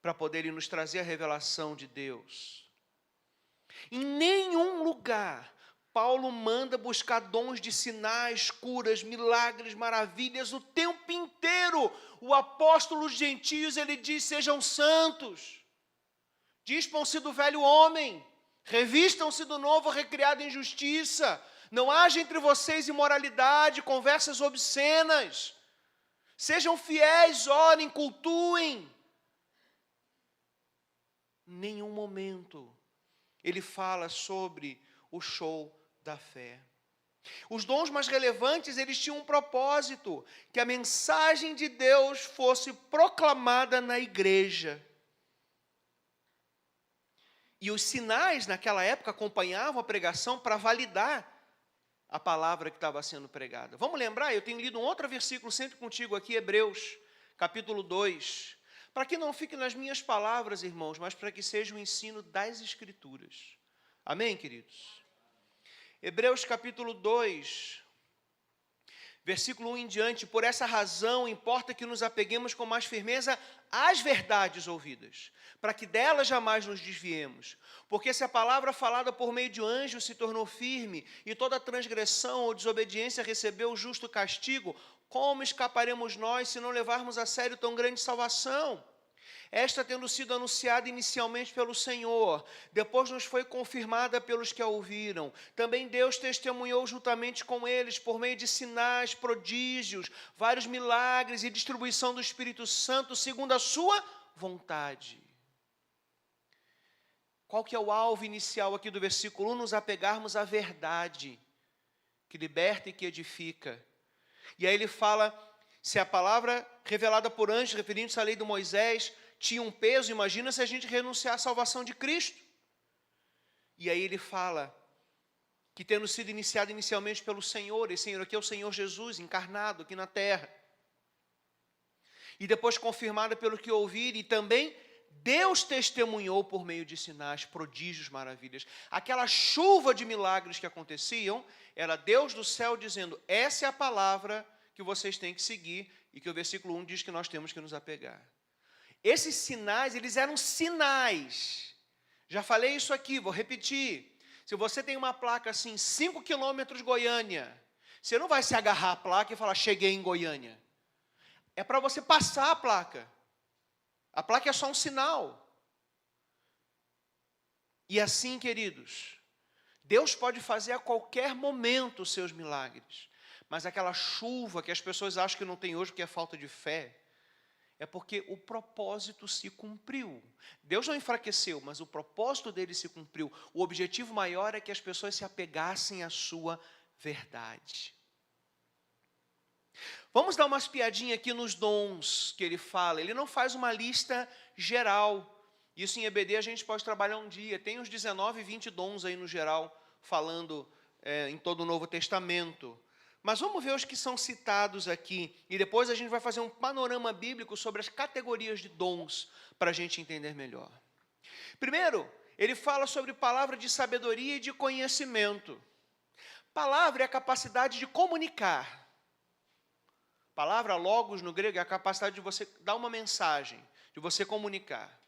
para poderem nos trazer a revelação de Deus. Em nenhum lugar Paulo manda buscar dons de sinais, curas, milagres, maravilhas o tempo inteiro. O apóstolo gentios, ele diz, sejam santos. Dispam-se do velho homem, revistam-se do novo recriado em justiça. Não haja entre vocês imoralidade, conversas obscenas. Sejam fiéis, orem, cultuem. Em nenhum momento ele fala sobre o show da fé. Os dons mais relevantes, eles tinham um propósito, que a mensagem de Deus fosse proclamada na igreja. E os sinais naquela época acompanhavam a pregação para validar a palavra que estava sendo pregada. Vamos lembrar, eu tenho lido um outro versículo sempre contigo aqui, Hebreus, capítulo 2, para que não fique nas minhas palavras, irmãos, mas para que seja o ensino das Escrituras. Amém, queridos? Hebreus capítulo 2, versículo 1 em diante. Por essa razão, importa que nos apeguemos com mais firmeza às verdades ouvidas, para que delas jamais nos desviemos. Porque se a palavra falada por meio de anjos se tornou firme, e toda transgressão ou desobediência recebeu o justo castigo, como escaparemos nós se não levarmos a sério tão grande salvação? Esta tendo sido anunciada inicialmente pelo Senhor, depois nos foi confirmada pelos que a ouviram. Também Deus testemunhou juntamente com eles, por meio de sinais, prodígios, vários milagres e distribuição do Espírito Santo, segundo a sua vontade. Qual que é o alvo inicial aqui do versículo 1? Nos apegarmos à verdade, que liberta e que edifica. E aí ele fala, se a palavra revelada por anjos, referindo-se à lei de Moisés, tinha um peso, imagina se a gente renunciar à salvação de Cristo. E aí ele fala que tendo sido iniciado inicialmente pelo Senhor, esse Senhor aqui é o Senhor Jesus, encarnado aqui na terra. E depois confirmada pelo que ouviram, e também Deus testemunhou por meio de sinais, prodígios, maravilhas. Aquela chuva de milagres que aconteciam, era Deus do céu dizendo, essa é a palavra que vocês têm que seguir, e que o versículo 1 diz que nós temos que nos apegar. Esses sinais, eles eram sinais. Já falei isso aqui, vou repetir. Se você tem uma placa assim, 5 quilômetros Goiânia, você não vai se agarrar à placa e falar, cheguei em Goiânia. É para você passar a placa. A placa é só um sinal. E assim, queridos, Deus pode fazer a qualquer momento os seus milagres. Mas aquela chuva que as pessoas acham que não tem hoje porque é falta de fé, é porque o propósito se cumpriu. Deus não enfraqueceu, mas o propósito dele se cumpriu. O objetivo maior é que as pessoas se apegassem à sua verdade. Vamos dar umas piadinhas aqui nos dons que ele fala. Ele não faz uma lista geral. Isso em EBD a gente pode trabalhar um dia. Tem uns 19, 20 dons aí no geral, falando em todo o Novo Testamento. Mas vamos ver os que são citados aqui, e depois a gente vai fazer um panorama bíblico sobre as categorias de dons, para a gente entender melhor. Primeiro, ele fala sobre palavra de sabedoria e de conhecimento. Palavra é a capacidade de comunicar. Palavra logos no grego é a capacidade de você dar uma mensagem, de você comunicar.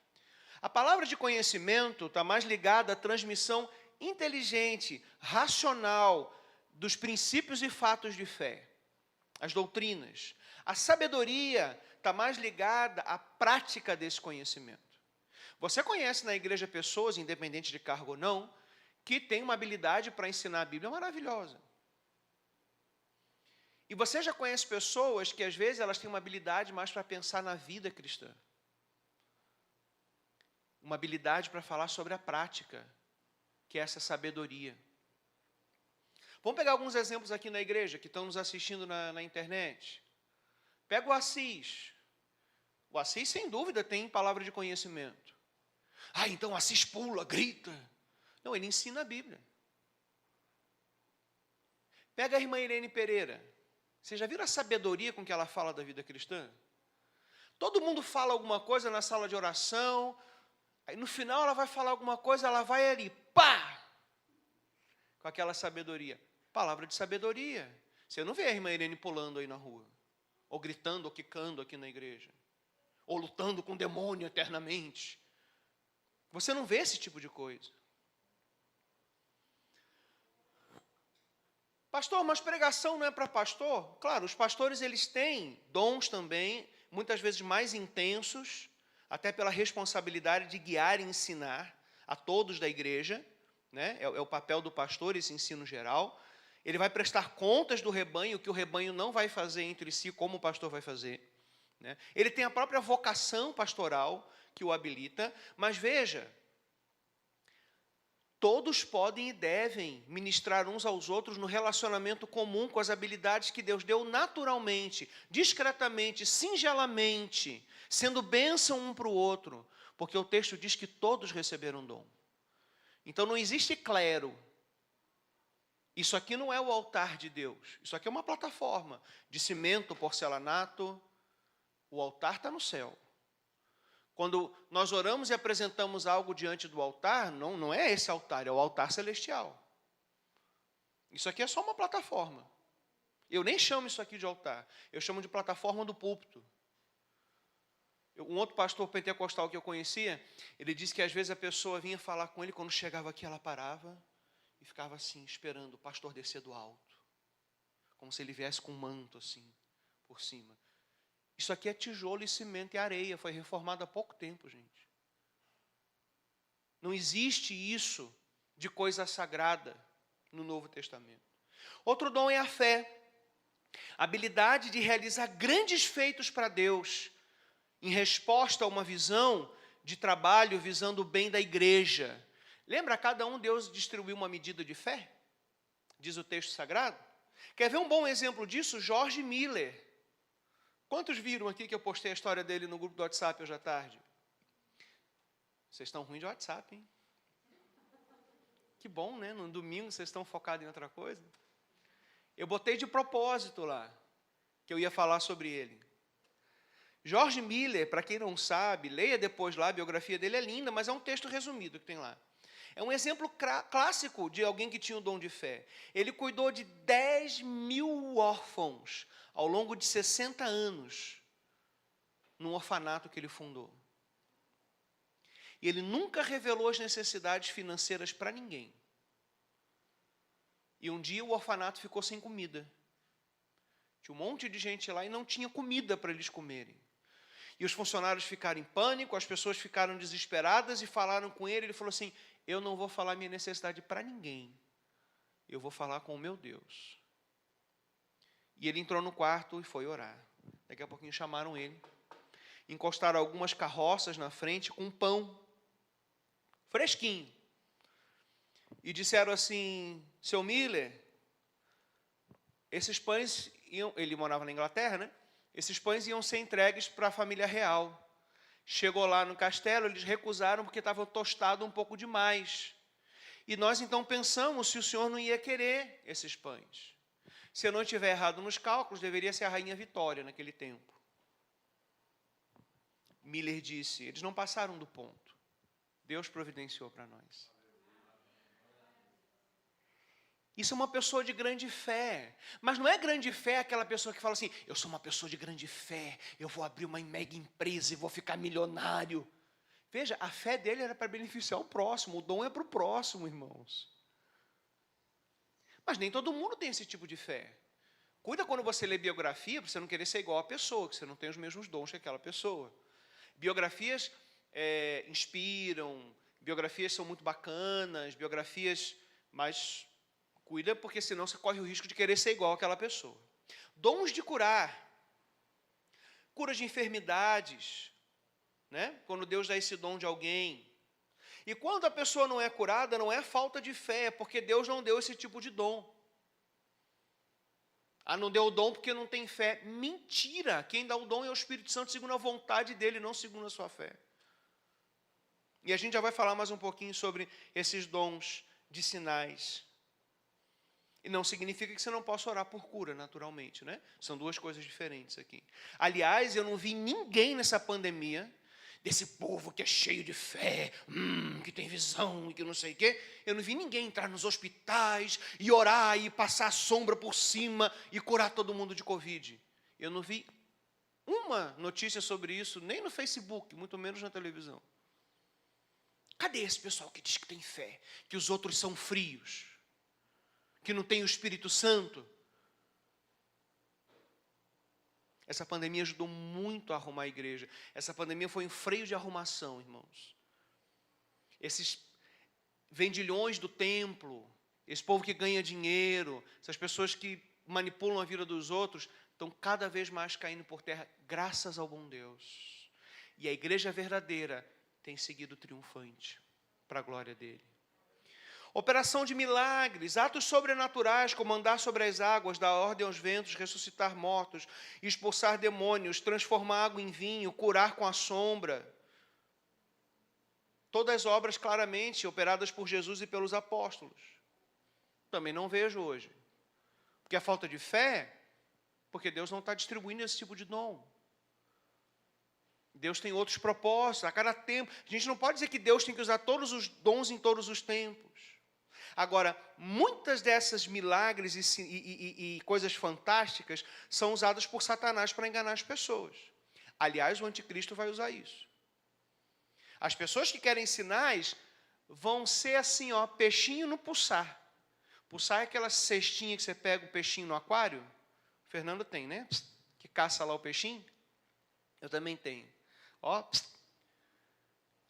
A palavra de conhecimento está mais ligada à transmissão inteligente, racional, dos princípios e fatos de fé, as doutrinas. A sabedoria está mais ligada à prática desse conhecimento. Você conhece na igreja pessoas, independente de cargo ou não, que têm uma habilidade para ensinar a Bíblia maravilhosa. E você já conhece pessoas que às vezes elas têm uma habilidade mais para pensar na vida cristã. Uma habilidade para falar sobre a prática, que é essa sabedoria. Vamos pegar alguns exemplos aqui na igreja, que estão nos assistindo na internet. Pega o Assis. O Assis, sem dúvida, tem palavra de conhecimento. Então Assis pula, grita. Não, ele ensina a Bíblia. Pega a irmã Irene Pereira. Vocês já viram a sabedoria com que ela fala da vida cristã? Todo mundo fala alguma coisa na sala de oração, aí no final ela vai falar alguma coisa, ela vai ali, pá! Com aquela sabedoria. Palavra de sabedoria. Você não vê a irmã Irene pulando aí na rua, ou gritando, ou quicando aqui na igreja, ou lutando com o demônio eternamente. Você não vê esse tipo de coisa. Pastor, mas pregação não é para pastor? Claro, os pastores eles têm dons também, muitas vezes mais intensos, até pela responsabilidade de guiar e ensinar a todos da igreja, né? É o papel do pastor, esse ensino geral. Ele vai prestar contas do rebanho, que o rebanho não vai fazer entre si, como o pastor vai fazer, né? Ele tem a própria vocação pastoral que o habilita, mas veja, todos podem e devem ministrar uns aos outros no relacionamento comum com as habilidades que Deus deu naturalmente, discretamente, singelamente, sendo bênção um para o outro, porque o texto diz que todos receberam dom. Então não existe clero. Isso aqui não é o altar de Deus. Isso aqui é uma plataforma de cimento, porcelanato. O altar está no céu. Quando nós oramos e apresentamos algo diante do altar, não é esse altar, é o altar celestial. Isso aqui é só uma plataforma. Eu nem chamo isso aqui de altar, eu chamo de plataforma do púlpito. Um outro pastor pentecostal que eu conhecia, ele disse que às vezes a pessoa vinha falar com ele, quando chegava aqui ela parava e ficava assim, esperando o pastor descer do alto. Como se ele viesse com um manto assim, por cima. Isso aqui é tijolo e cimento e areia, foi reformado há pouco tempo, gente. Não existe isso de coisa sagrada no Novo Testamento. Outro dom é a fé. A habilidade de realizar grandes feitos para Deus, em resposta a uma visão de trabalho visando o bem da igreja. Lembra, a cada um Deus distribuiu uma medida de fé? Diz o texto sagrado. Quer ver um bom exemplo disso? George Miller. Quantos viram aqui que eu postei a história dele no grupo do WhatsApp hoje à tarde? Vocês estão ruins de WhatsApp, hein? Que bom, né? No domingo vocês estão focados em outra coisa. Eu botei de propósito lá, que eu ia falar sobre ele. George Miller, para quem não sabe, leia depois lá, a biografia dele é linda, mas é um texto resumido que tem lá. É um exemplo clássico de alguém que tinha o dom de fé. Ele cuidou de 10.000 órfãos ao longo de 60 anos, num orfanato que ele fundou. E ele nunca revelou as necessidades financeiras para ninguém. E um dia o orfanato ficou sem comida. Tinha um monte de gente lá e não tinha comida para eles comerem. E os funcionários ficaram em pânico, as pessoas ficaram desesperadas e falaram com ele. Ele falou assim, eu não vou falar minha necessidade para ninguém. Eu vou falar com o meu Deus. E ele entrou no quarto e foi orar. Daqui a pouquinho chamaram ele. Encostaram algumas carroças na frente com pão fresquinho. E disseram assim, seu Miller, esses pães iam... Ele morava na Inglaterra, né? Esses pães iam ser entregues para a família real. Chegou lá no castelo, eles recusaram porque estava tostado um pouco demais. E nós então pensamos se o senhor não ia querer esses pães. Se eu não estiver errado nos cálculos, deveria ser a rainha Vitória naquele tempo. Miller disse, eles não passaram do ponto. Deus providenciou para nós. Isso é uma pessoa de grande fé. Mas não é grande fé aquela pessoa que fala assim, eu sou uma pessoa de grande fé, eu vou abrir uma mega empresa e vou ficar milionário. Veja, a fé dele era para beneficiar o próximo, o dom é para o próximo, irmãos. Mas nem todo mundo tem esse tipo de fé. Cuida quando você lê biografia, para você não querer ser igual a pessoa, que você não tem os mesmos dons que aquela pessoa. Biografias inspiram, biografias são muito bacanas, biografias, mas cuida porque senão você corre o risco de querer ser igual àquela pessoa. Dons de curar, cura de enfermidades, né? Quando Deus dá esse dom de alguém. E quando a pessoa não é curada, não é falta de fé, é porque Deus não deu esse tipo de dom. Ah, não deu o dom porque não tem fé. Mentira! Quem dá o dom é o Espírito Santo segundo a vontade dele, não segundo a sua fé. E a gente já vai falar mais um pouquinho sobre esses dons de sinais. E não significa que você não possa orar por cura, naturalmente, né? São duas coisas diferentes aqui. Aliás, eu não vi ninguém nessa pandemia, desse povo que é cheio de fé, que tem visão e que não sei o quê. Eu não vi ninguém entrar nos hospitais e orar e passar a sombra por cima e curar todo mundo de Covid. Eu não vi uma notícia sobre isso, nem no Facebook, muito menos na televisão. Cadê esse pessoal que diz que tem fé, que os outros são frios, que não tem o Espírito Santo? Essa pandemia ajudou muito a arrumar a igreja. Essa pandemia foi um freio de arrumação, irmãos. Esses vendilhões do templo, esse povo que ganha dinheiro, essas pessoas que manipulam a vida dos outros, estão cada vez mais caindo por terra, graças ao bom Deus. E a igreja verdadeira tem seguido triunfante, para a glória dele. Operação de milagres, atos sobrenaturais, como andar sobre as águas, dar ordem aos ventos, ressuscitar mortos, expulsar demônios, transformar água em vinho, curar com a sombra. Todas obras claramente operadas por Jesus e pelos apóstolos. Também não vejo hoje. Porque a falta de fé, porque Deus não está distribuindo esse tipo de dom. Deus tem outros propósitos, a cada tempo. A gente não pode dizer que Deus tem que usar todos os dons em todos os tempos. Agora, muitas dessas milagres e coisas fantásticas são usadas por Satanás para enganar as pessoas. Aliás, o anticristo vai usar isso. As pessoas que querem sinais vão ser assim, ó, peixinho no pulsar. Pulsar é aquela cestinha que você pega o peixinho no aquário. O Fernando tem, né? Que caça lá o peixinho. Eu também tenho. Ó,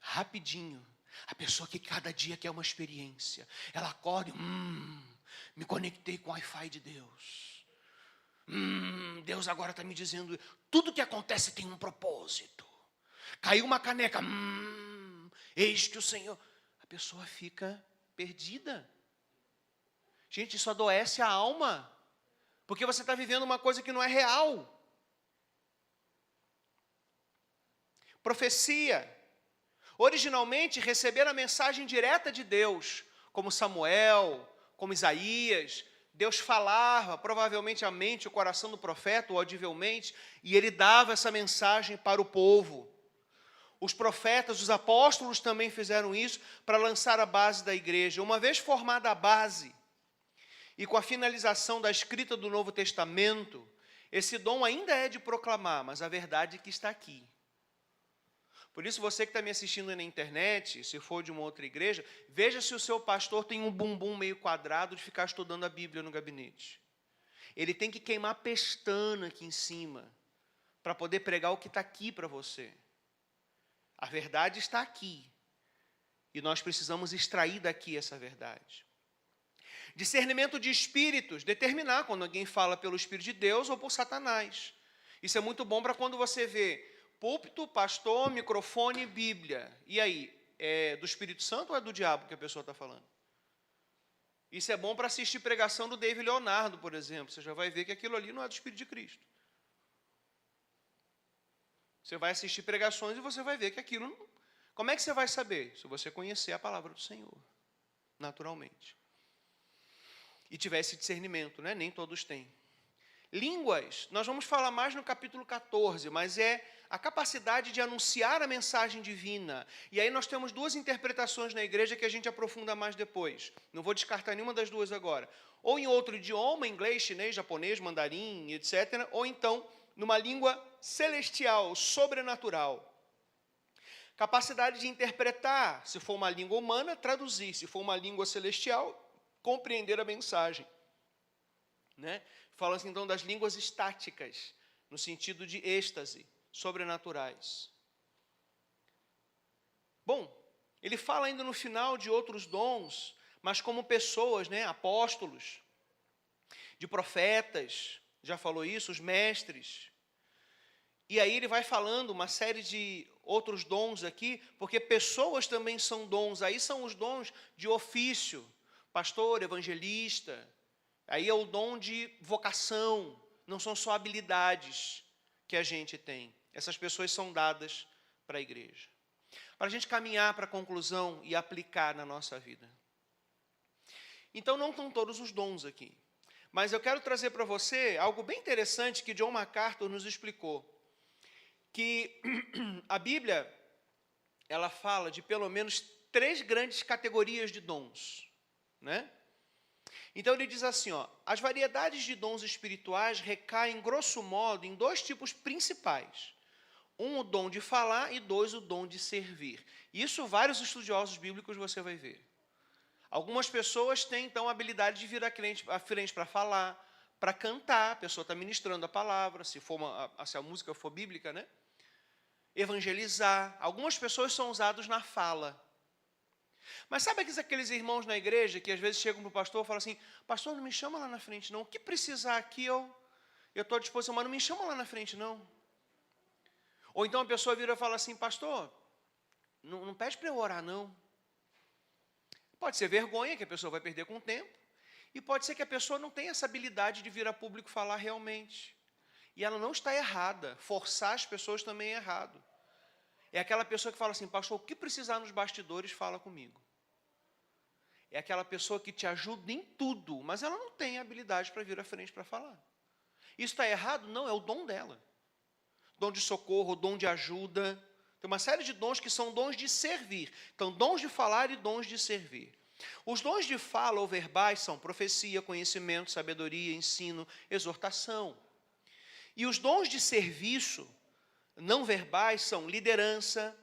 rapidinho. A pessoa que cada dia quer uma experiência. Ela acorda e, me conectei com o Wi-Fi de Deus. Deus agora está me dizendo, tudo que acontece tem um propósito. Caiu uma caneca, eis que o Senhor... A pessoa fica perdida. Gente, isso adoece a alma. Porque você está vivendo uma coisa que não é real. Profecia. Originalmente, receber a mensagem direta de Deus, como Samuel, como Isaías. Deus falava, provavelmente a mente, o coração do profeta, ou audivelmente, e ele dava essa mensagem para o povo. Os profetas, os apóstolos também fizeram isso para lançar a base da igreja. Uma vez formada a base, e com a finalização da escrita do Novo Testamento, esse dom ainda é de proclamar, mas a verdade é que está aqui. Por isso, você que está me assistindo aí na internet, se for de uma outra igreja, veja se o seu pastor tem um bumbum meio quadrado de ficar estudando a Bíblia no gabinete. Ele tem que queimar pestana aqui em cima, para poder pregar o que está aqui para você. A verdade está aqui. E nós precisamos extrair daqui essa verdade. Discernimento de espíritos, determinar quando alguém fala pelo Espírito de Deus ou por Satanás. Isso é muito bom para quando você vê púlpito, pastor, microfone, Bíblia. E aí, é do Espírito Santo ou é do diabo que a pessoa está falando? Isso é bom para assistir pregação do David Leonardo, por exemplo. Você já vai ver que aquilo ali não é do Espírito de Cristo. Você vai assistir pregações e você vai ver que aquilo... Não... Como é que você vai saber? Se você conhecer a palavra do Senhor, naturalmente. E tiver esse discernimento, né? Nem todos têm. Línguas, nós vamos falar mais no capítulo 14, mas é a capacidade de anunciar a mensagem divina. E aí nós temos duas interpretações na igreja que a gente aprofunda mais depois. Não vou descartar nenhuma das duas agora. Ou em outro idioma, inglês, chinês, japonês, mandarim, etc. Ou então, numa língua celestial, sobrenatural. Capacidade de interpretar, se for uma língua humana, traduzir. Se for uma língua celestial, compreender a mensagem. Né? Fala-se então das línguas estáticas, no sentido de êxtase, sobrenaturais. Bom, ele fala ainda no final de outros dons, mas como pessoas, né? Apóstolos, de profetas, já falou isso, os mestres. E aí ele vai falando uma série de outros dons aqui, porque pessoas também são dons. Aí são os dons de ofício, pastor, evangelista. Aí é o dom de vocação, não são só habilidades que a gente tem. Essas pessoas são dadas para a igreja. Para a gente caminhar para a conclusão e aplicar na nossa vida. Então não estão todos os dons aqui. Mas eu quero trazer para você algo bem interessante que John MacArthur nos explicou. Que a Bíblia, ela fala de pelo menos 3 grandes categorias de dons, né? Então ele diz assim, ó, as variedades de dons espirituais recaem, grosso modo, em 2 tipos principais. 1, o dom de falar, e 2, o dom de servir. Isso vários estudiosos bíblicos você vai ver. Algumas pessoas têm, então, a habilidade de vir à frente para falar, para cantar, a pessoa está ministrando a palavra, se a música for bíblica, né? Evangelizar. Algumas pessoas são usadas na fala. Mas sabe aqueles irmãos na igreja que às vezes chegam para o pastor e falam assim, pastor, não me chama lá na frente não, o que precisar aqui eu estou à disposição, mas não me chama lá na frente não. Ou então a pessoa vira e fala assim, pastor, não pede para eu orar não. Pode ser vergonha que a pessoa vai perder com o tempo, e pode ser que a pessoa não tenha essa habilidade de vir a público falar realmente. E ela não está errada, forçar as pessoas também é errado. É aquela pessoa que fala assim, pastor, o que precisar nos bastidores, fala comigo. É aquela pessoa que te ajuda em tudo, mas ela não tem habilidade para vir à frente para falar. Isso está errado? Não, é o dom dela. Dom de socorro, dom de ajuda. Tem uma série de dons que são dons de servir. Então, dons de falar e dons de servir. Os dons de fala ou verbais são profecia, conhecimento, sabedoria, ensino, exortação. E os dons de serviço não verbais são liderança,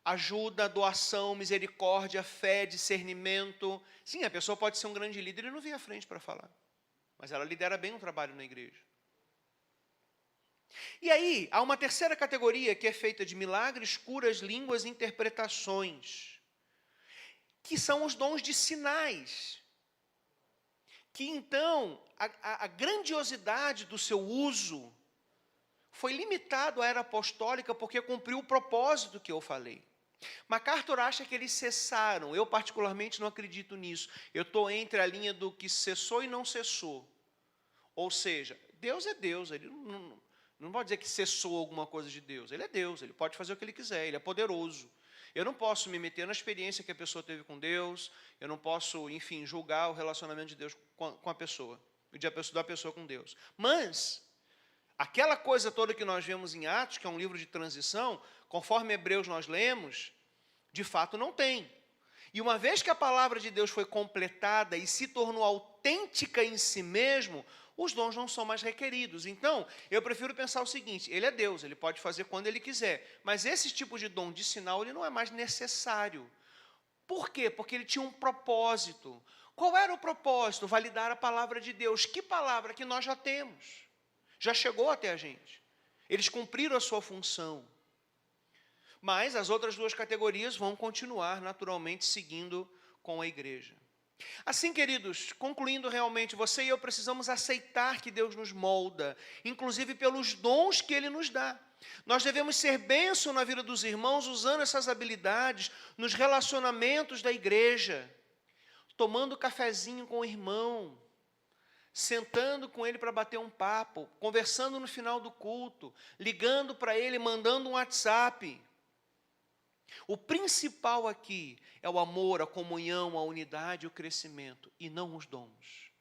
ajuda, doação, misericórdia, fé, discernimento. Sim, a pessoa pode ser um grande líder e não vir à frente para falar. Mas ela lidera bem o trabalho na igreja. E aí, há uma terceira categoria que é feita de milagres, curas, línguas e interpretações, que são os dons de sinais. Que então, a grandiosidade do seu uso foi limitado à era apostólica porque cumpriu o propósito que eu falei. MacArthur acha que eles cessaram. Eu particularmente não acredito nisso. Eu estou entre a linha do que cessou e não cessou. Ou seja, Deus é Deus. Ele não pode dizer que cessou alguma coisa de Deus. Ele é Deus, ele pode fazer o que ele quiser, ele é poderoso. Eu não posso me meter na experiência que a pessoa teve com Deus, eu não posso, enfim, julgar o relacionamento de Deus com a pessoa, da pessoa com Deus. Mas, aquela coisa toda que nós vemos em Atos, que é um livro de transição, conforme Hebreus nós lemos, de fato não tem. E uma vez que a palavra de Deus foi completada e se tornou autêntica em si mesmo, os dons não são mais requeridos. Então, eu prefiro pensar o seguinte, ele é Deus, ele pode fazer quando ele quiser, mas esse tipo de dom de sinal, ele não é mais necessário. Por quê? Porque ele tinha um propósito. Qual era o propósito? Validar a palavra de Deus. Que palavra que nós já temos? Já chegou até a gente. Eles cumpriram a sua função. Mas as outras duas categorias vão continuar naturalmente seguindo com a igreja. Assim, queridos, concluindo realmente, você e eu precisamos aceitar que Deus nos molda, inclusive pelos dons que Ele nos dá. Nós devemos ser bênção na vida dos irmãos, usando essas habilidades nos relacionamentos da igreja, tomando cafezinho com o irmão, sentando com ele para bater um papo, conversando no final do culto, ligando para ele, mandando um WhatsApp. O principal aqui é o amor, a comunhão, a unidade e o crescimento, e não os dons.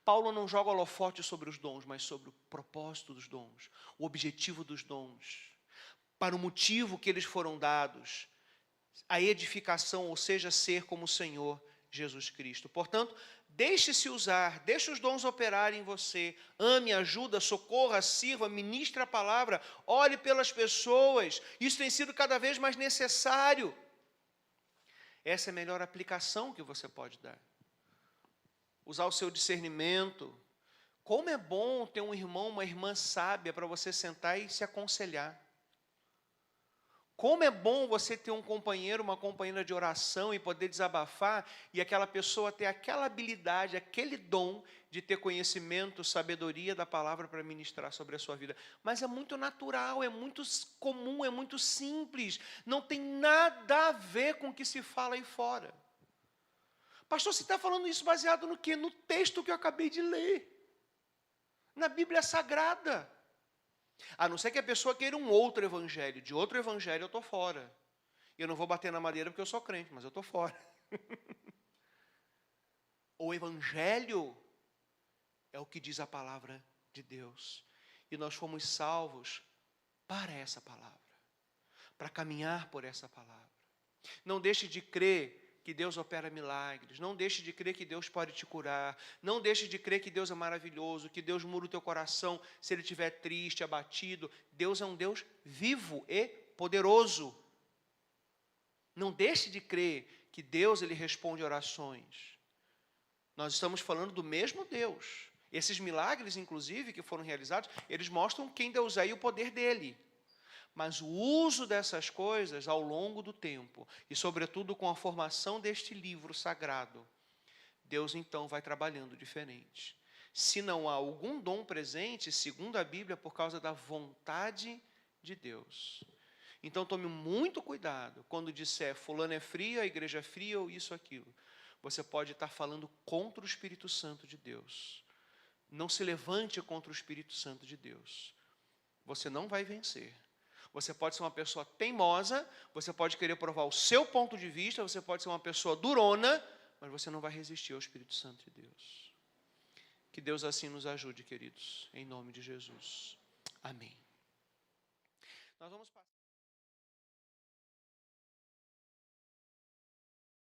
Paulo não joga holofote sobre os dons, mas sobre o propósito dos dons, o objetivo dos dons, para o motivo que eles foram dados, a edificação, ou seja, ser como o Senhor Jesus Cristo. Portanto, deixe-se usar, deixe os dons operarem em você, ame, ajuda, socorra, sirva, ministre a palavra, ore pelas pessoas, isso tem sido cada vez mais necessário. Essa é a melhor aplicação que você pode dar. Usar o seu discernimento. Como é bom ter um irmão, uma irmã sábia para você sentar e se aconselhar. Como é bom você ter um companheiro, uma companheira de oração e poder desabafar e aquela pessoa ter aquela habilidade, aquele dom de ter conhecimento, sabedoria da palavra para ministrar sobre a sua vida. Mas é muito natural, é muito comum, é muito simples. Não tem nada a ver com o que se fala aí fora. Pastor, você está falando isso baseado no quê? No texto que eu acabei de ler. Na Bíblia Sagrada. A não ser que a pessoa queira um outro evangelho. De outro evangelho eu estou fora. Eu não vou bater na madeira porque eu sou crente, mas eu estou fora. O evangelho é o que diz a palavra de Deus. E nós fomos salvos para essa palavra. Para caminhar por essa palavra. Não deixe de crer que Deus opera milagres, não deixe de crer que Deus pode te curar, não deixe de crer que Deus é maravilhoso, que Deus muda o teu coração se ele estiver triste, abatido. Deus é um Deus vivo e poderoso. Não deixe de crer que Deus ele responde orações. Nós estamos falando do mesmo Deus, Esses milagres, inclusive, que foram realizados, eles mostram quem Deus é e o poder dele. Mas o uso dessas coisas ao longo do tempo, e sobretudo com a formação deste livro sagrado, Deus então vai trabalhando diferente. Se não há algum dom presente, segundo a Bíblia, por causa da vontade de Deus. Então tome muito cuidado quando disser fulano é frio, a igreja é fria ou isso, aquilo. Você pode estar falando contra o Espírito Santo de Deus. Não se levante contra o Espírito Santo de Deus. Você não vai vencer. Você pode ser uma pessoa teimosa, você pode querer provar o seu ponto de vista, você pode ser uma pessoa durona, mas você não vai resistir ao Espírito Santo de Deus. Que Deus assim nos ajude, queridos, em nome de Jesus. Amém. Nós vamos passar